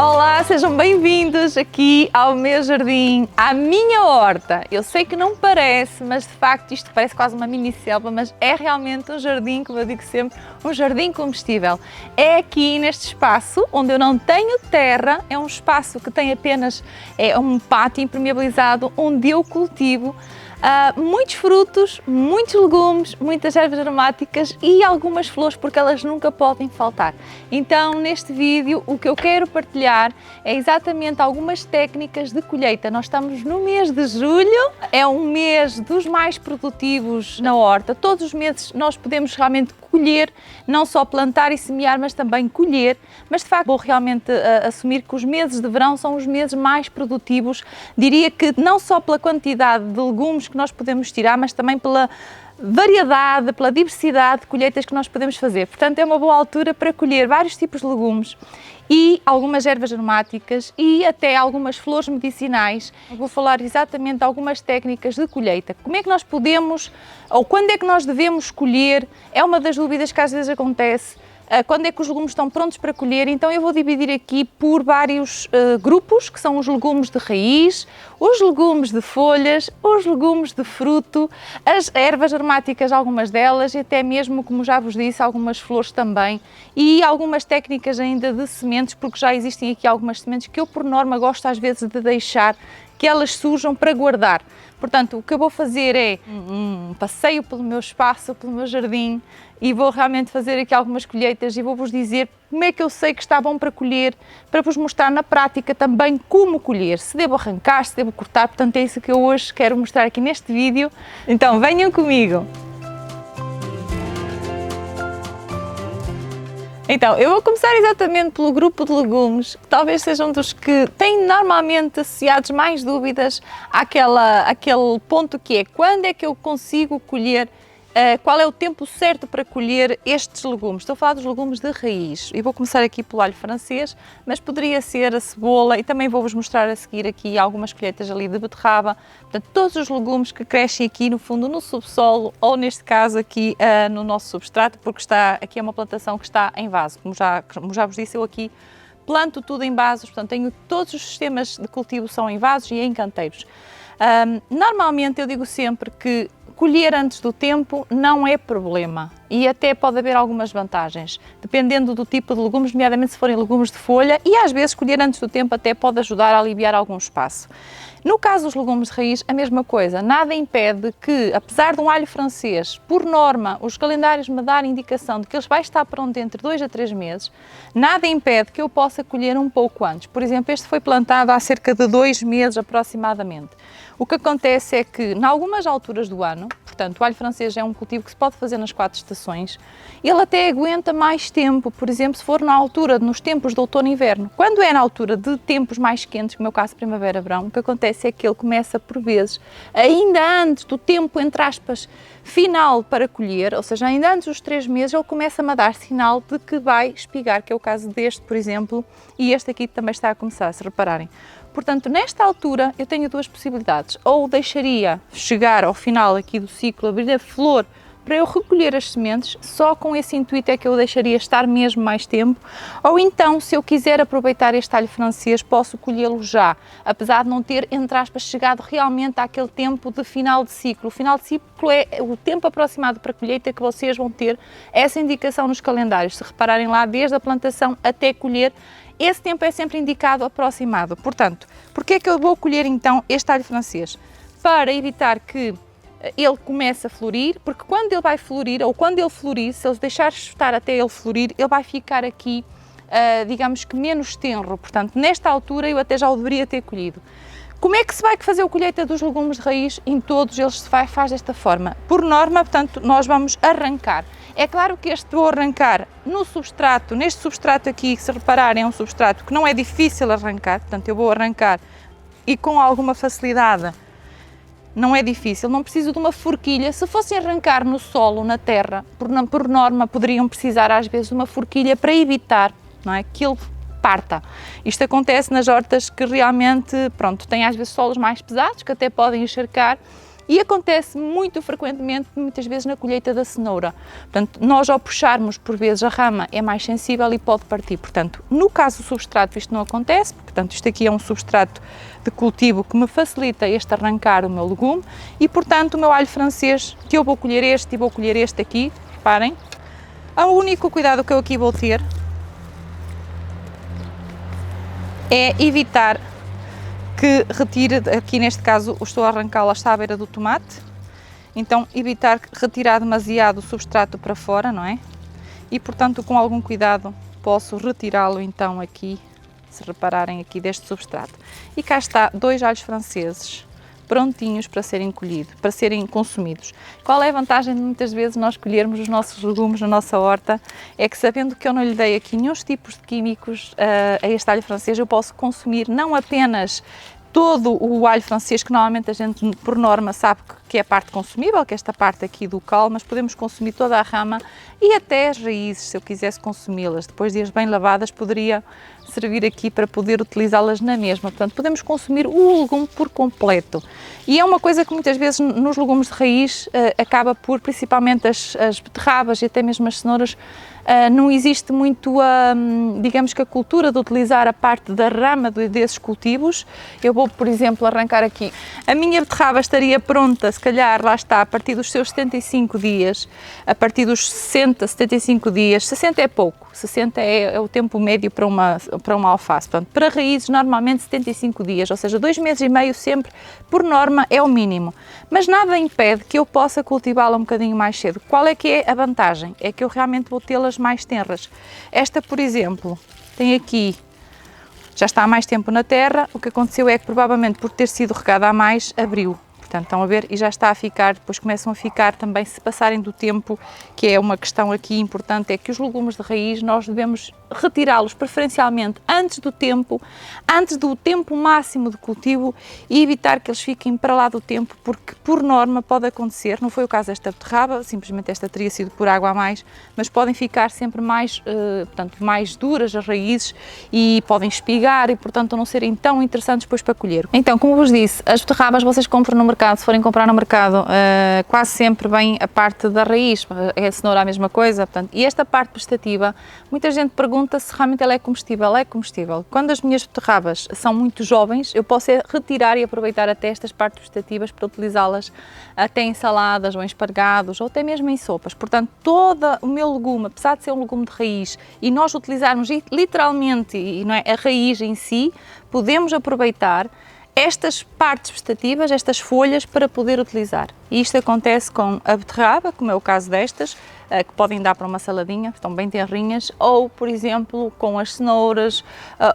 Olá, sejam bem-vindos aqui ao meu jardim, à minha horta. Eu sei que não parece, mas de facto isto parece quase uma mini selva, mas é realmente um jardim, como eu digo sempre, um jardim comestível. É aqui neste espaço onde eu não tenho terra, é um espaço que tem apenas um pátio impermeabilizado onde eu cultivo muitos frutos, muitos legumes, muitas ervas aromáticas e algumas flores, porque elas nunca podem faltar. Então, neste vídeo, o que eu quero partilhar é exatamente algumas técnicas de colheita. Nós estamos no mês de julho, é um mês dos mais produtivos na horta. Todos os meses nós podemos realmente colher, não só plantar e semear, mas também colher. Mas de facto vou realmente assumir que os meses de verão são os meses mais produtivos. Diria que não só pela quantidade de legumes que nós podemos tirar, mas também pela variedade, pela diversidade de colheitas que nós podemos fazer. Portanto, é uma boa altura para colher vários tipos de legumes e algumas ervas aromáticas e até algumas flores medicinais. Eu vou falar exatamente de algumas técnicas de colheita. Como é que nós podemos, ou quando é que nós devemos colher? É uma das dúvidas que às vezes acontece. Quando é que os legumes estão prontos para colher? Então eu vou dividir aqui por vários grupos, que são os legumes de raiz, os legumes de folhas, os legumes de fruto, as ervas aromáticas, algumas delas, e até mesmo, como já vos disse, algumas flores também, e algumas técnicas ainda de sementes, porque já existem aqui algumas sementes que eu, por norma, gosto às vezes de deixar que elas surjam para guardar. Portanto, o que eu vou fazer é um passeio pelo meu espaço, pelo meu jardim, e vou realmente fazer aqui algumas colheitas e vou-vos dizer como é que eu sei que está bom para colher, para vos mostrar na prática também como colher, se devo arrancar, se devo cortar. Portanto, é isso que eu hoje quero mostrar aqui neste vídeo. Então, venham comigo! Então, eu vou começar exatamente pelo grupo de legumes, que talvez sejam dos que têm normalmente associados mais dúvidas àquele ponto que é quando é que eu consigo colher, qual é o tempo certo para colher estes legumes. Estou a falar dos legumes de raiz e vou começar aqui pelo alho francês, mas poderia ser a cebola e também vou-vos mostrar a seguir aqui algumas colheitas ali de beterraba. Portanto, todos os legumes que crescem aqui no fundo no subsolo ou neste caso aqui no nosso substrato, porque aqui é uma plantação que está em vaso. Como já vos disse, eu aqui planto tudo em vasos, portanto tenho todos os sistemas de cultivo são em vasos e em canteiros. Normalmente eu digo sempre que colher antes do tempo não é problema e até pode haver algumas vantagens, dependendo do tipo de legumes, nomeadamente se forem legumes de folha, e às vezes colher antes do tempo até pode ajudar a aliviar algum espaço. No caso dos legumes de raiz, a mesma coisa, nada impede que, apesar de um alho francês, por norma, os calendários me darem indicação de que ele vai estar pronto entre 2 a 3 meses, nada impede que eu possa colher um pouco antes. Por exemplo, este foi plantado há cerca de 2 meses aproximadamente. O que acontece é que, em algumas alturas do ano, portanto, o alho francês é um cultivo que se pode fazer nas 4 estações, ele até aguenta mais tempo, por exemplo, se for na altura, nos tempos de outono e inverno. Quando é na altura de tempos mais quentes, como é o caso de primavera-verão, o que acontece é que ele começa, por vezes, ainda antes do tempo, entre aspas, final para colher, ou seja, ainda antes dos 3 meses, ele começa-me a dar sinal de que vai espigar, que é o caso deste, por exemplo, e este aqui também está a começar, se repararem. Portanto, nesta altura eu tenho duas possibilidades, ou deixaria chegar ao final aqui do ciclo, abrir a flor para eu recolher as sementes, só com esse intuito é que eu deixaria estar mesmo mais tempo, ou então, se eu quiser aproveitar este alho francês, posso colhê-lo já, apesar de não ter, entre aspas, chegado realmente àquele tempo de final de ciclo. O final de ciclo é o tempo aproximado para a colheita que vocês vão ter essa indicação nos calendários, se repararem lá, desde a plantação até colher, esse tempo é sempre indicado aproximado. Portanto, porque é que eu vou colher então este alho francês? Para evitar que ele comece a florir, porque quando ele vai florir, ou quando ele florir, se eu deixar estar até ele florir, ele vai ficar aqui, digamos que menos tenro. Portanto, nesta altura eu até já o deveria ter colhido. Como é que se vai fazer a colheita dos legumes de raiz? Em todos eles se faz desta forma. Por norma, portanto, nós vamos arrancar. É claro que este vou arrancar no substrato, neste substrato aqui, se repararem, é um substrato que não é difícil arrancar, portanto eu vou arrancar e com alguma facilidade, não é difícil, não preciso de uma forquilha. Se fossem arrancar no solo, na terra, por norma poderiam precisar às vezes de uma forquilha para evitar, não é, que ele parta. Isto acontece nas hortas que realmente, pronto, têm às vezes solos mais pesados, que até podem encharcar, E acontece muito frequentemente, muitas vezes, na colheita da cenoura. Portanto, nós ao puxarmos, por vezes, a rama é mais sensível e pode partir. Portanto, no caso do substrato, isto não acontece, portanto, isto aqui é um substrato de cultivo que me facilita este arrancar o meu legume e, portanto, o meu alho francês, que eu vou colher este e vou colher este aqui, reparem. O único cuidado que eu aqui vou ter é evitar que retire, aqui neste caso estou a arrancá-la, está à beira do tomate, então evitar retirar demasiado o substrato para fora, não é? E portanto com algum cuidado posso retirá-lo então aqui, se repararem aqui deste substrato. E cá está 2 alhos franceses prontinhos para serem colhidos, para serem consumidos. Qual é a vantagem de muitas vezes nós colhermos os nossos legumes na nossa horta? É que sabendo que eu não lhe dei aqui nenhum tipos de químicos a este alho francês, eu posso consumir não apenas todo o alho francês, que normalmente a gente por norma sabe que é a parte consumível, que é esta parte aqui do caule, mas podemos consumir toda a rama e até as raízes, se eu quisesse consumi-las. Depois de as bem lavadas, poderia servir aqui para poder utilizá-las na mesma. Portanto, podemos consumir o legume por completo. E é uma coisa que muitas vezes nos legumes de raiz acaba por, principalmente as beterrabas e até mesmo as cenouras, não existe muito, digamos que a cultura de utilizar a parte da rama desses cultivos. Eu vou, por exemplo, arrancar aqui. A minha beterraba estaria pronta, se calhar, lá está, a partir dos seus 75 dias, a partir dos 60, 75 dias, 60 é pouco, 60 é o tempo médio para uma alface. Portanto, para raízes, normalmente 75 dias, ou seja, 2 meses e meio sempre, por norma, é o mínimo. Mas nada impede que eu possa cultivá-la um bocadinho mais cedo. Qual é que é a vantagem? É que eu realmente vou tê-las mais tenras. Esta, por exemplo, tem aqui, já está há mais tempo na terra, o que aconteceu é que provavelmente por ter sido regada a mais, abriu. Portanto, estão a ver, e já está a ficar, depois começam a ficar também, se passarem do tempo, que é uma questão aqui importante, é que os legumes de raiz nós devemos retirá-los preferencialmente antes do tempo máximo de cultivo e evitar que eles fiquem para lá do tempo, porque por norma pode acontecer, não foi o caso desta beterraba, simplesmente esta teria sido por água a mais, mas podem ficar sempre mais, portanto, mais duras as raízes e podem espigar e, portanto, não serem tão interessantes depois para colher. Então, como vos disse, as beterrabas vocês compram no mercado, se forem comprar no mercado, quase sempre vem a parte da raiz, é a cenoura a mesma coisa, portanto, e esta parte vegetativa, muita gente pergunta se realmente ela é comestível. É comestível. Quando as minhas beterrabas são muito jovens, eu posso retirar e aproveitar até estas partes vegetativas para utilizá-las até em saladas ou em espargados ou até mesmo em sopas. Portanto, todo o meu legume, apesar de ser um legume de raiz e nós utilizarmos literalmente não é, a raiz em si, podemos aproveitar estas partes vegetativas, estas folhas, para poder utilizar. E isto acontece com a beterraba, como é o caso destas, que podem dar para uma saladinha, estão bem tenrinhas, ou, por exemplo, com as cenouras,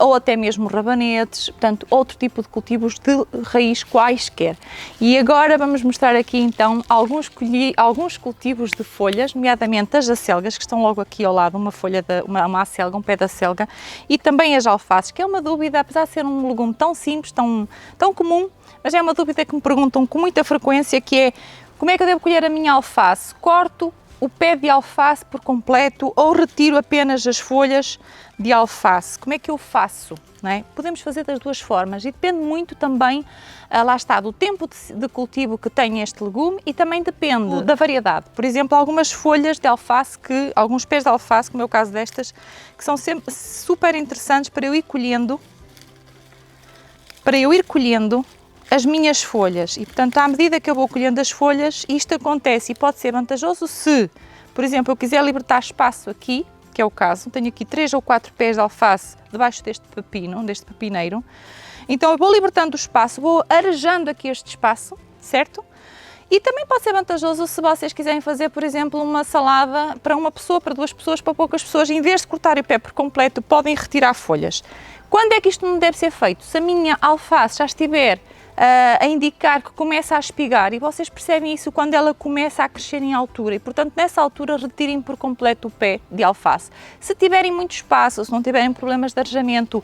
ou até mesmo rabanetes, portanto, outro tipo de cultivos de raiz quaisquer. E agora vamos mostrar aqui, então, alguns cultivos de folhas, nomeadamente as acelgas, que estão logo aqui ao lado, uma acelga, um pé de acelga, e também as alfaces, que é uma dúvida, apesar de ser um legume tão simples, tão comum, mas é uma dúvida que me perguntam com muita frequência, que é: como é que eu devo colher a minha alface? Corto o pé de alface por completo ou retiro apenas as folhas de alface? Como é que eu faço? Não é? Podemos fazer das duas formas e depende muito também, lá está, do tempo de cultivo que tem este legume e também depende da variedade. Por exemplo, algumas folhas de alface, alguns pés de alface, como é o caso destas, que são sempre super interessantes para eu ir colhendo as minhas folhas e, portanto, à medida que eu vou colhendo as folhas, isto acontece e pode ser vantajoso se, por exemplo, eu quiser libertar espaço aqui, que é o caso, tenho aqui 3 ou 4 pés de alface debaixo deste pepineiro, então eu vou libertando o espaço, vou arejando aqui este espaço, certo? E também pode ser vantajoso se vocês quiserem fazer, por exemplo, uma salada para uma pessoa, para 2 pessoas, para poucas pessoas, em vez de cortar o pé por completo, podem retirar folhas. Quando é que isto não deve ser feito? Se a minha alface já estiver a indicar que começa a espigar, e vocês percebem isso quando ela começa a crescer em altura, e portanto nessa altura retirem por completo o pé de alface. Se tiverem muito espaço, se não tiverem problemas de arejamento,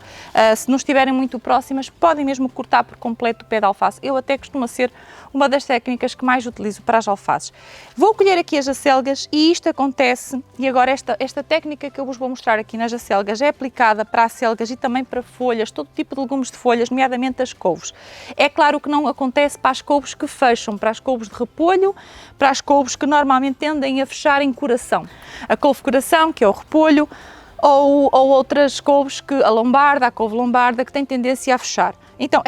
se não estiverem muito próximas, podem mesmo cortar por completo o pé de alface. Eu até costumo ser uma das técnicas que mais utilizo para as alfaces. Vou colher aqui as acelgas e isto acontece, e agora esta técnica que eu vos vou mostrar aqui nas acelgas é aplicada para acelgas e também para folhas, todo tipo de legumes de folhas, nomeadamente as couves. É claro, o que não acontece para as couves que fecham, para as couves de repolho, para as couves que normalmente tendem a fechar em coração. A couve coração, que é o repolho, ou outras couves, a couve lombarda, que tem tendência a fechar. Então,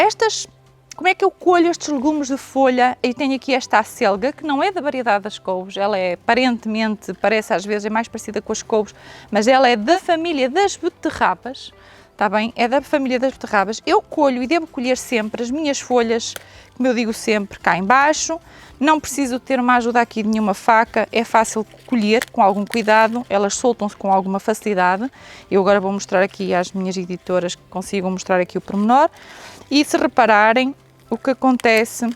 como é que eu colho estes legumes de folha? Eu tenho aqui esta acelga, que não é da variedade das couves, ela é aparentemente, parece às vezes, é mais parecida com as couves, mas ela é da família das beterrabas, está bem? É da família das beterrabas. Eu colho e devo colher sempre as minhas folhas, como eu digo sempre, cá em baixo. Não preciso ter uma ajuda aqui de nenhuma faca, é fácil colher com algum cuidado, elas soltam-se com alguma facilidade. Eu agora vou mostrar aqui às minhas editoras que consigam mostrar aqui o pormenor. E se repararem, o que acontece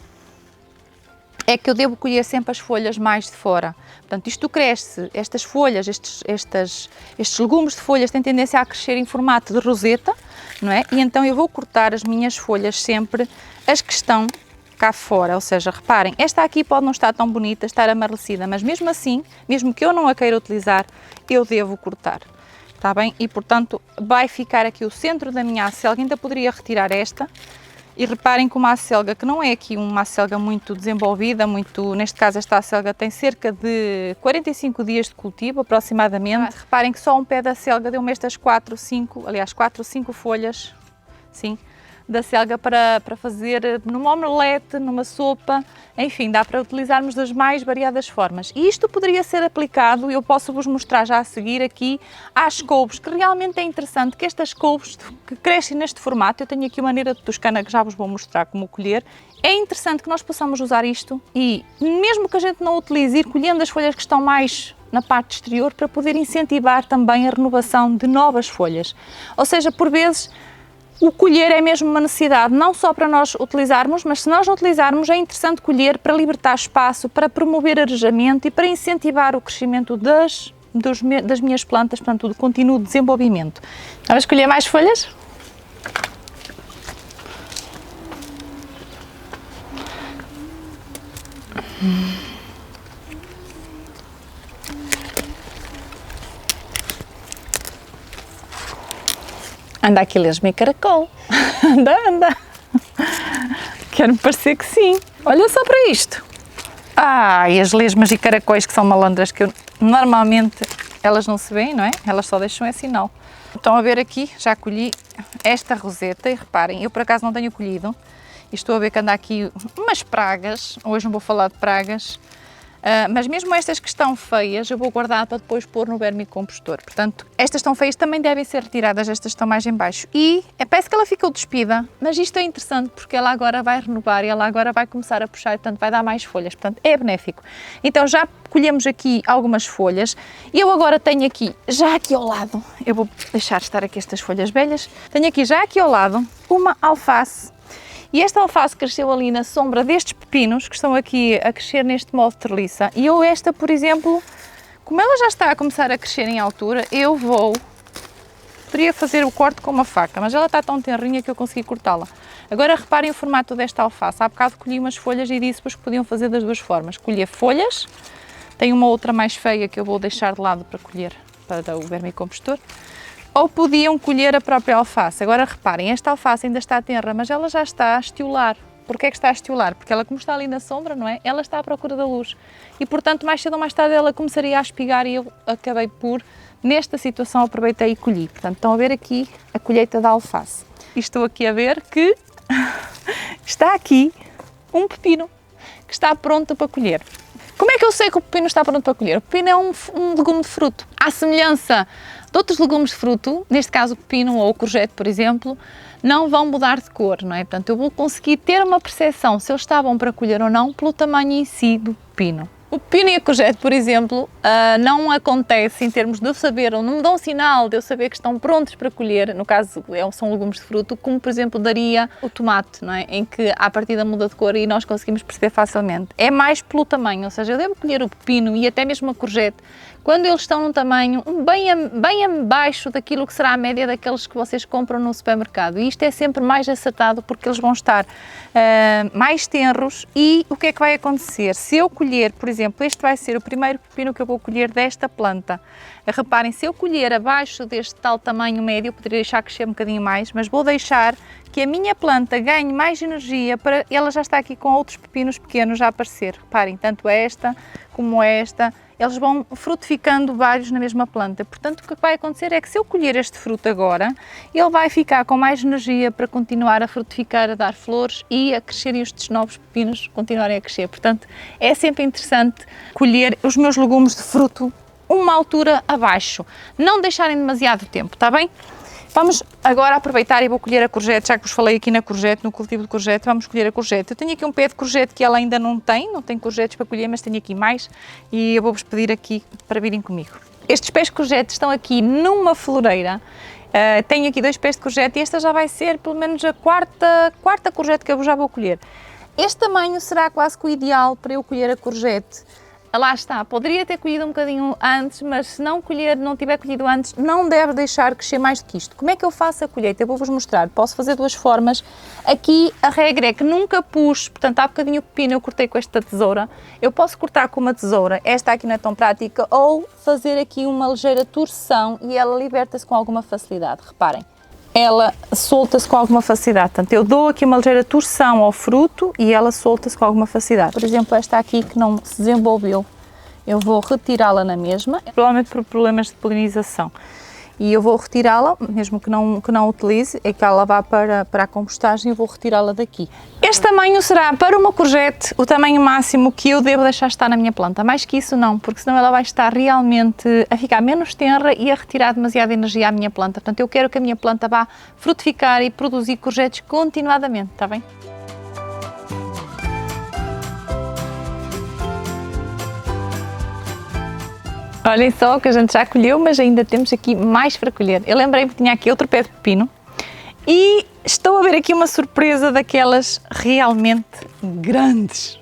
é que eu devo colher sempre as folhas mais de fora. Portanto, isto cresce, estas folhas, estes legumes de folhas têm tendência a crescer em formato de roseta, não é? E então eu vou cortar as minhas folhas sempre, as que estão cá fora, ou seja, reparem, esta aqui pode não estar tão bonita, estar amarelecida, mas mesmo assim, mesmo que eu não a queira utilizar, eu devo cortar, está bem? E portanto vai ficar aqui o centro da minha acelga, ainda poderia retirar esta, e reparem que uma acelga que não é aqui uma acelga muito desenvolvida, neste caso esta acelga tem cerca de 45 dias de cultivo aproximadamente. Reparem que só um pé da acelga deu-me estas 4 ou 5 folhas, sim, da acelga para fazer numa omelete, numa sopa, enfim, dá para utilizarmos das mais variadas formas. E isto poderia ser aplicado, eu posso vos mostrar já a seguir aqui, às couves, que realmente é interessante que estas couves que crescem neste formato, eu tenho aqui uma maneira de toscana que já vos vou mostrar como colher, é interessante que nós possamos usar isto e mesmo que a gente não utilize, ir colhendo as folhas que estão mais na parte exterior para poder incentivar também a renovação de novas folhas. Ou seja, por vezes, o colher é mesmo uma necessidade, não só para nós utilizarmos, mas se nós não utilizarmos é interessante colher para libertar espaço, para promover arejamento e para incentivar o crescimento das minhas plantas, portanto, o contínuo desenvolvimento. Vamos colher mais folhas? Anda aqui lesma e caracol. Anda. Quero-me parecer que sim. Olha só para isto. E as lesmas e caracóis que são malandras, que normalmente elas não se veem, não é? Elas só deixam esse sinal. Estão a ver aqui, já colhi esta roseta e reparem, eu por acaso não tenho colhido. E estou a ver que anda aqui umas pragas. Hoje não vou falar de pragas. Mas mesmo estas que estão feias, eu vou guardar para depois pôr no vermicompostor. Portanto, estas estão feias também devem ser retiradas, estas estão mais em baixo. E parece que ela ficou despida, mas isto é interessante porque ela agora vai renovar e ela agora vai começar a puxar e, portanto, vai dar mais folhas. Portanto, é benéfico. Então, já colhemos aqui algumas folhas. E eu agora tenho aqui, já aqui ao lado, eu vou deixar estar aqui estas folhas velhas, tenho aqui já aqui ao lado uma alface. E esta alface cresceu ali na sombra destes pepinos que estão aqui a crescer neste modo de treliça. E eu esta, por exemplo, como ela já está a começar a crescer em altura, poderia fazer o corte com uma faca, mas ela está tão tenrinha que eu consegui cortá-la. Agora reparem o formato desta alface. Há bocado colhi umas folhas e disse-vos que podiam fazer das duas formas. Colhi folhas, tem uma outra mais feia que eu vou deixar de lado para colher para o vermicompostor. Ou podiam colher a própria alface. Agora reparem, esta alface ainda está tenra, mas ela já está a estiolar. Porquê é que está a estiolar? Porque ela, como está ali na sombra, não é? Ela está à procura da luz. E, portanto, mais cedo ou mais tarde ela começaria a espigar e eu acabei por, nesta situação, aproveitei e colhi. Portanto, estão a ver aqui a colheita da alface. E estou aqui a ver que está aqui um pepino que está pronto para colher. Como é que eu sei que o pepino está pronto para colher? O pepino é um legume de fruto. À semelhança de outros legumes de fruto, neste caso o pepino ou o courgette, por exemplo, não vão mudar de cor, não é? Portanto, eu vou conseguir ter uma percepção se eles estavam para colher ou não pelo tamanho em si do pepino. O pepino e a courgette, por exemplo, não acontece em termos de eu saber, ou não me dão um sinal de eu saber que estão prontos para colher, no caso são legumes de fruto, como por exemplo daria o tomate, não é? Em que à partida muda de cor e nós conseguimos perceber facilmente. É mais pelo tamanho, ou seja, eu devo colher o pepino e até mesmo a courgette quando eles estão num tamanho bem abaixo daquilo que será a média daqueles que vocês compram no supermercado. E isto é sempre mais acertado porque eles vão estar mais tenros. E o que é que vai acontecer? Se eu colher, por exemplo, este vai ser o primeiro pepino que eu vou colher desta planta. Reparem, se eu colher abaixo deste tal tamanho médio, poderia deixar crescer um bocadinho mais, mas vou deixar que a minha planta ganhe mais energia para... Ela já está aqui com outros pepinos pequenos a aparecer. Reparem, tanto esta como esta, eles vão frutificando vários na mesma planta. Portanto, o que vai acontecer é que se eu colher este fruto agora, ele vai ficar com mais energia para continuar a frutificar, a dar flores e a crescerem estes novos pepinos, continuarem a crescer. Portanto, é sempre interessante colher os meus legumes de fruto uma altura abaixo. Não deixarem demasiado tempo, está bem? Vamos agora aproveitar e vou colher a courgette, já que vos falei aqui na courgette, no cultivo de courgette, vamos colher a courgette. Eu tenho aqui um pé de courgette que ela ainda não tem courgettes para colher, mas tenho aqui mais e eu vou-vos pedir aqui para virem comigo. Estes pés de courgette estão aqui numa floreira, tenho aqui 2 pés de courgette e esta já vai ser pelo menos a quarta courgette que eu já vou colher. Este tamanho será quase que o ideal para eu colher a courgette. Lá está, poderia ter colhido um bocadinho antes, mas se não tiver colhido antes, não deve deixar crescer mais do que isto. Como é que eu faço a colheita? Eu vou-vos mostrar, posso fazer 2 formas. Aqui a regra é que nunca puxo, portanto há bocadinho o pepino eu cortei com esta tesoura, eu posso cortar com uma tesoura, esta aqui não é tão prática, ou fazer aqui uma ligeira torção e ela liberta-se com alguma facilidade, reparem. Ela solta-se com alguma facilidade, portanto eu dou aqui uma ligeira torção ao fruto e ela solta-se com alguma facilidade. Por exemplo, esta aqui que não se desenvolveu, eu vou retirá-la na mesma, provavelmente por problemas de polinização. E eu vou retirá-la, mesmo que não utilize, é que ela vá para a compostagem, eu vou retirá-la daqui. Este tamanho será para uma courgette o tamanho máximo que eu devo deixar estar na minha planta. Mais que isso não, porque senão ela vai estar realmente a ficar menos tenra e a retirar demasiada energia à minha planta. Portanto, eu quero que a minha planta vá frutificar e produzir courgettes continuadamente, está bem? Olhem só o que a gente já colheu, mas ainda temos aqui mais para colher. Eu lembrei-me que tinha aqui outro pé de pepino e estou a ver aqui uma surpresa daquelas realmente grandes.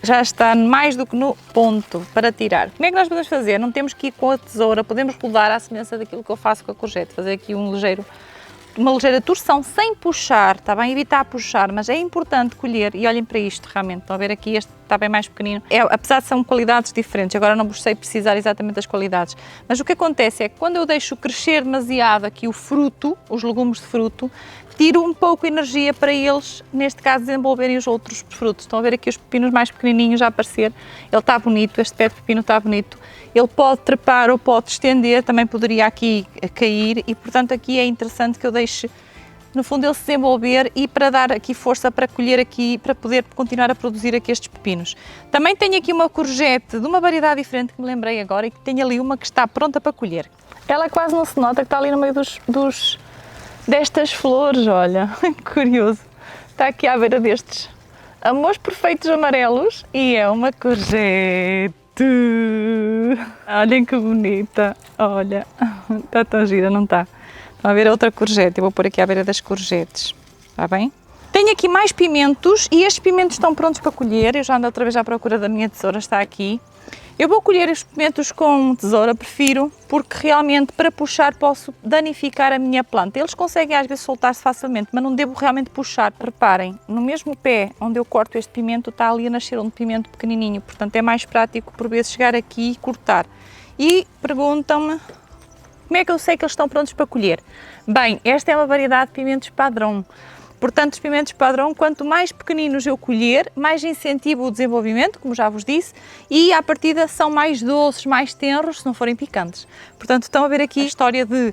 Já está mais do que no ponto para tirar. Como é que nós podemos fazer? Não temos que ir com a tesoura, podemos rodar à semelhança daquilo que eu faço com a courgette, fazer aqui uma ligeira torção sem puxar, está bem? Evitar puxar, mas é importante colher e olhem para isto realmente, estão a ver aqui, este está bem mais pequenino, apesar de são qualidades diferentes, agora não vos sei precisar exatamente das qualidades, mas o que acontece é que quando eu deixo crescer demasiado aqui o fruto, os legumes de fruto, tiro um pouco de energia para eles, neste caso, desenvolverem os outros frutos. Estão a ver aqui os pepinos mais pequenininhos a aparecer, ele está bonito, este pé de pepino está bonito, ele pode trepar ou pode estender, também poderia aqui cair e, portanto, aqui é interessante que eu deixe, no fundo, ele se desenvolver e para dar aqui força para colher aqui, para poder continuar a produzir aqui estes pepinos. Também tenho aqui uma courgette de uma variedade diferente que me lembrei agora e que tenho ali uma que está pronta para colher. Ela quase não se nota que está ali no meio destas flores, olha, curioso. Está aqui à beira destes amores perfeitos amarelos e é uma courgette. Olhem que bonita, olha, está tão gira, não está? Estão a ver a outra courgette, eu vou pôr aqui à beira das courgettes, está bem? Tenho aqui mais pimentos e estes pimentos estão prontos para colher, eu já ando outra vez à procura da minha tesoura, está aqui. Eu vou colher os pimentos com tesoura, prefiro, porque realmente para puxar posso danificar a minha planta. Eles conseguem às vezes soltar-se facilmente, mas não devo realmente puxar. Reparem, no mesmo pé onde eu corto este pimento está ali a nascer um pimento pequenininho, portanto é mais prático por vezes chegar aqui e cortar. E perguntam-me como é que eu sei que eles estão prontos para colher. Bem, esta é uma variedade de pimentos padrão. Portanto, os pimentos padrão, quanto mais pequeninos eu colher, mais incentivo o desenvolvimento, como já vos disse, e à partida são mais doces, mais tenros, se não forem picantes. Portanto, estão a ver aqui a história de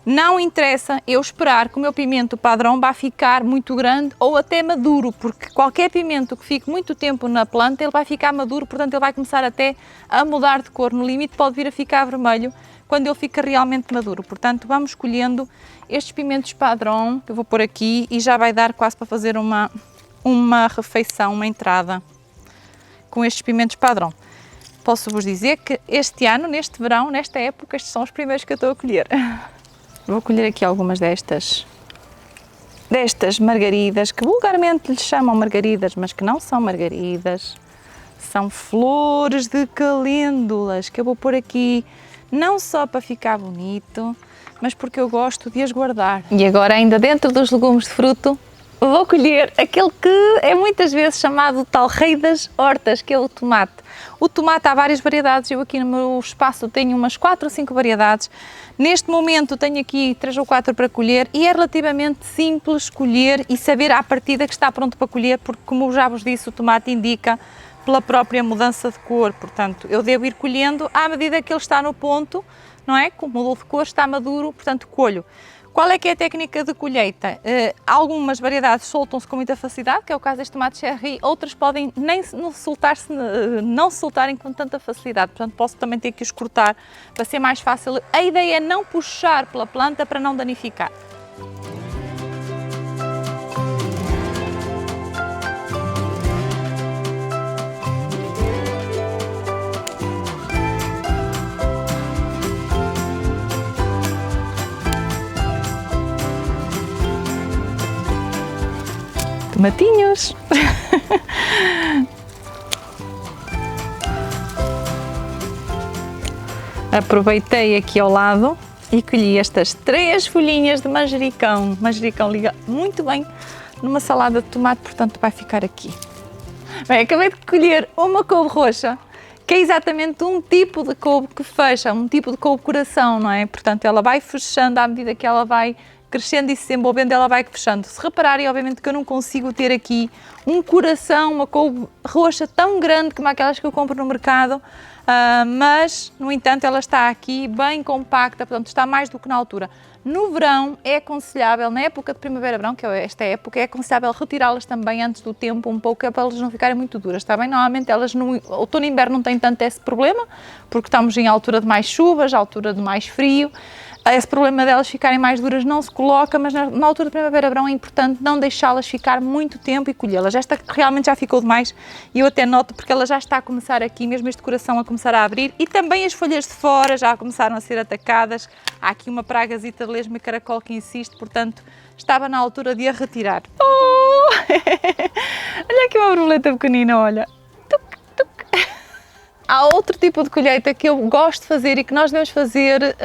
não interessa eu esperar que o meu pimento padrão vá ficar muito grande ou até maduro, porque qualquer pimento que fique muito tempo na planta, ele vai ficar maduro, portanto ele vai começar até a mudar de cor, no limite pode vir a ficar vermelho quando ele fica realmente maduro. Portanto, vamos escolhendo estes pimentos padrão, que eu vou pôr aqui e já vai dar quase para fazer uma refeição, uma entrada com estes pimentos padrão. Posso-vos dizer que este ano, neste verão, nesta época, estes são os primeiros que eu estou a colher. Vou colher aqui algumas destas margaridas, que vulgarmente lhes chamam margaridas, mas que não são margaridas. São flores de calêndulas, que eu vou pôr aqui não só para ficar bonito, mas porque eu gosto de as guardar. E agora, ainda dentro dos legumes de fruto, vou colher aquele que é muitas vezes chamado o tal rei das hortas, que é o tomate. O tomate há várias variedades, eu aqui no meu espaço tenho umas 4 ou 5 variedades. Neste momento tenho aqui 3 ou 4 para colher e é relativamente simples colher e saber à partida que está pronto para colher, porque como já vos disse, o tomate indica pela própria mudança de cor, portanto eu devo ir colhendo à medida que ele está no ponto, não é? Como mudou de cor, está maduro, portanto colho. Qual é que é a técnica de colheita? Algumas variedades soltam-se com muita facilidade, que é o caso deste tomate cherry, outras podem não se soltarem com tanta facilidade, portanto posso também ter que os cortar para ser mais fácil. A ideia é não puxar pela planta para não danificar. Tomatinhos! Aproveitei aqui ao lado e colhi estas 3 folhinhas de manjericão. Manjericão liga muito bem numa salada de tomate, portanto vai ficar aqui. Bem, acabei de colher uma couve roxa, que é exatamente um tipo de couve que fecha, um tipo de couve coração, não é? Portanto ela vai fechando à medida que ela vai crescendo e se desenvolvendo, ela vai fechando. Se repararem, obviamente que eu não consigo ter aqui um coração, uma couve roxa tão grande como aquelas que eu compro no mercado, mas, no entanto, ela está aqui bem compacta, portanto está mais do que na altura. No verão é aconselhável, na época de primavera-verão, que é esta época, é aconselhável retirá-las também antes do tempo um pouco, para elas não ficarem muito duras, está bem? Normalmente elas no outono e inverno não têm tanto esse problema, porque estamos em altura de mais chuvas, altura de mais frio. Esse problema delas ficarem mais duras não se coloca, mas na altura de primavera-verão é importante não deixá-las ficar muito tempo e colhê-las. Esta realmente já ficou demais e eu até noto porque ela já está a começar aqui, mesmo este coração a começar a abrir e também as folhas de fora já começaram a ser atacadas. Há aqui uma pragazita de lesma e caracol que insiste, portanto estava na altura de a retirar. Oh! Olha aqui uma borboleta pequenina, olha. Há outro tipo de colheita que eu gosto de fazer e que nós devemos fazer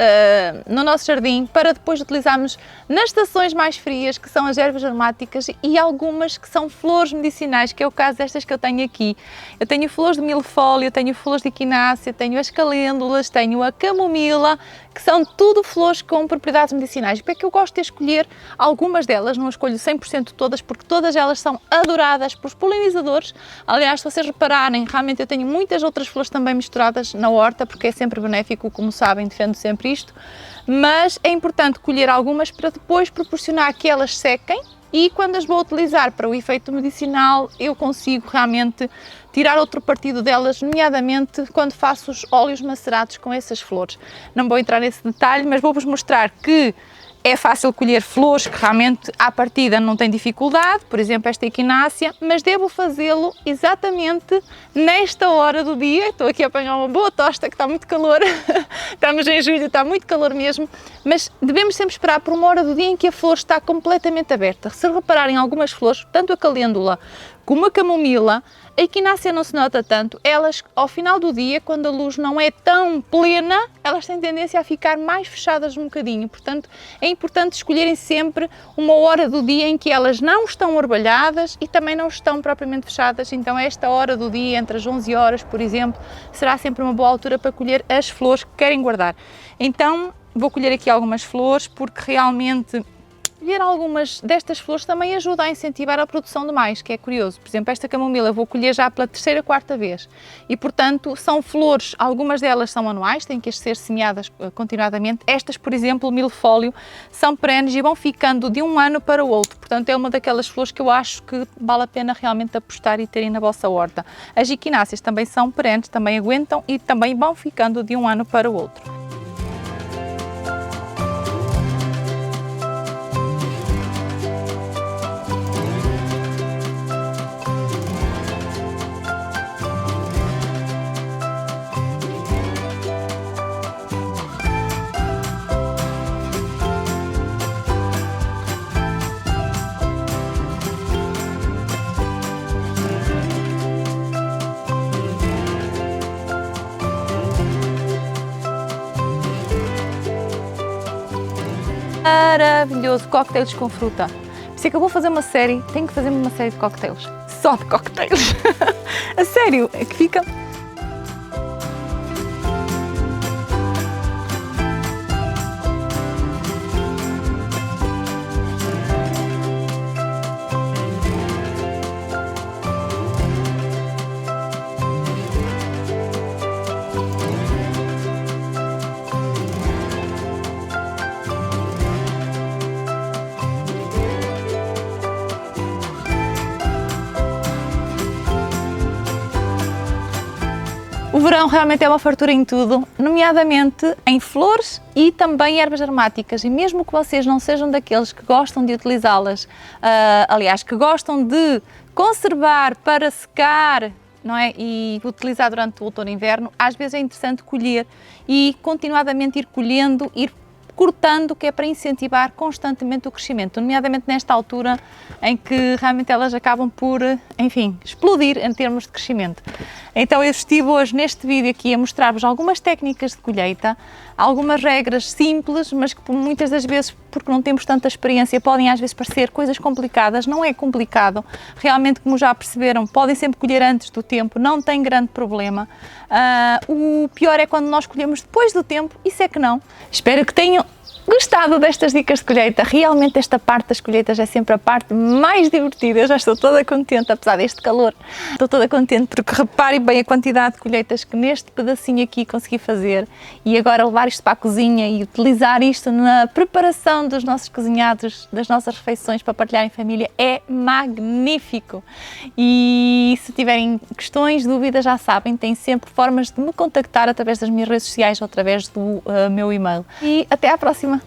no nosso jardim para depois utilizarmos nas estações mais frias, que são as ervas aromáticas e algumas que são flores medicinais, que é o caso destas que eu tenho aqui. Eu tenho flores de milfólio, tenho flores de equinácea, tenho as calêndulas, tenho a camomila, que são tudo flores com propriedades medicinais. Porque é que eu gosto de escolher algumas delas, não escolho 100% todas, porque todas elas são adoradas pelos polinizadores. Aliás, se vocês repararem, realmente eu tenho muitas outras flores também misturadas na horta, porque é sempre benéfico, como sabem, defendo sempre isto, mas é importante colher algumas para depois proporcionar que elas sequem e quando as vou utilizar para o efeito medicinal eu consigo realmente tirar outro partido delas, nomeadamente quando faço os óleos macerados com essas flores. Não vou entrar nesse detalhe, mas vou-vos mostrar que é fácil colher flores que realmente à partida não têm dificuldade, por exemplo esta equinácea, mas devo fazê-lo exatamente nesta hora do dia. Estou aqui a apanhar uma boa tosta que está muito calor, estamos em julho, está muito calor mesmo, mas devemos sempre esperar por uma hora do dia em que a flor está completamente aberta. Se repararem algumas flores, tanto a calêndula como a camomila, a equinácea não se nota tanto, elas ao final do dia, quando a luz não é tão plena, elas têm tendência a ficar mais fechadas um bocadinho, portanto é importante escolherem sempre uma hora do dia em que elas não estão orvalhadas e também não estão propriamente fechadas, então esta hora do dia, entre as 11 horas, por exemplo, será sempre uma boa altura para colher as flores que querem guardar. Então vou colher aqui algumas flores porque realmente colher algumas destas flores também ajuda a incentivar a produção de mais, que é curioso. Por exemplo, esta camomila eu vou colher já pela terceira, quarta vez e, portanto, são flores, algumas delas são anuais, têm que ser semeadas continuadamente. Estas, por exemplo, milfólio, são perenes e vão ficando de um ano para o outro. Portanto, é uma daquelas flores que eu acho que vale a pena realmente apostar e terem na vossa horta. As equináceas também são perenes, também aguentam e também vão ficando de um ano para o outro. Maravilhoso, cocktails com fruta. Se é que eu vou fazer uma série, tenho que fazer uma série de cocktails. Só de cocktails. A sério, é que fica... O verão realmente é uma fartura em tudo, nomeadamente em flores e também ervas aromáticas, e mesmo que vocês não sejam daqueles que gostam de utilizá-las, aliás, que gostam de conservar para secar, não é? E utilizar durante o outono e inverno, às vezes é interessante colher e continuadamente ir colhendo, ir cortando, que é para incentivar constantemente o crescimento, nomeadamente nesta altura em que realmente elas acabam por, enfim, explodir em termos de crescimento. Então eu estive hoje neste vídeo aqui a mostrar-vos algumas técnicas de colheita, algumas regras simples, mas que muitas das vezes, porque não temos tanta experiência, podem às vezes parecer coisas complicadas. Não é complicado, realmente, como já perceberam, podem sempre colher antes do tempo, não tem grande problema. O pior é quando nós colhemos depois do tempo, isso é que não. Espero que tenham gostado destas dicas de colheita. Realmente esta parte das colheitas é sempre a parte mais divertida. Eu já estou toda contente, apesar deste calor. Estou toda contente porque reparem bem a quantidade de colheitas que neste pedacinho aqui consegui fazer, e agora levar isto para a cozinha e utilizar isto na preparação dos nossos cozinhados, das nossas refeições para partilhar em família é magnífico. E se tiverem questões, dúvidas, já sabem, têm sempre formas de me contactar através das minhas redes sociais ou através do meu e-mail. E até à próxima!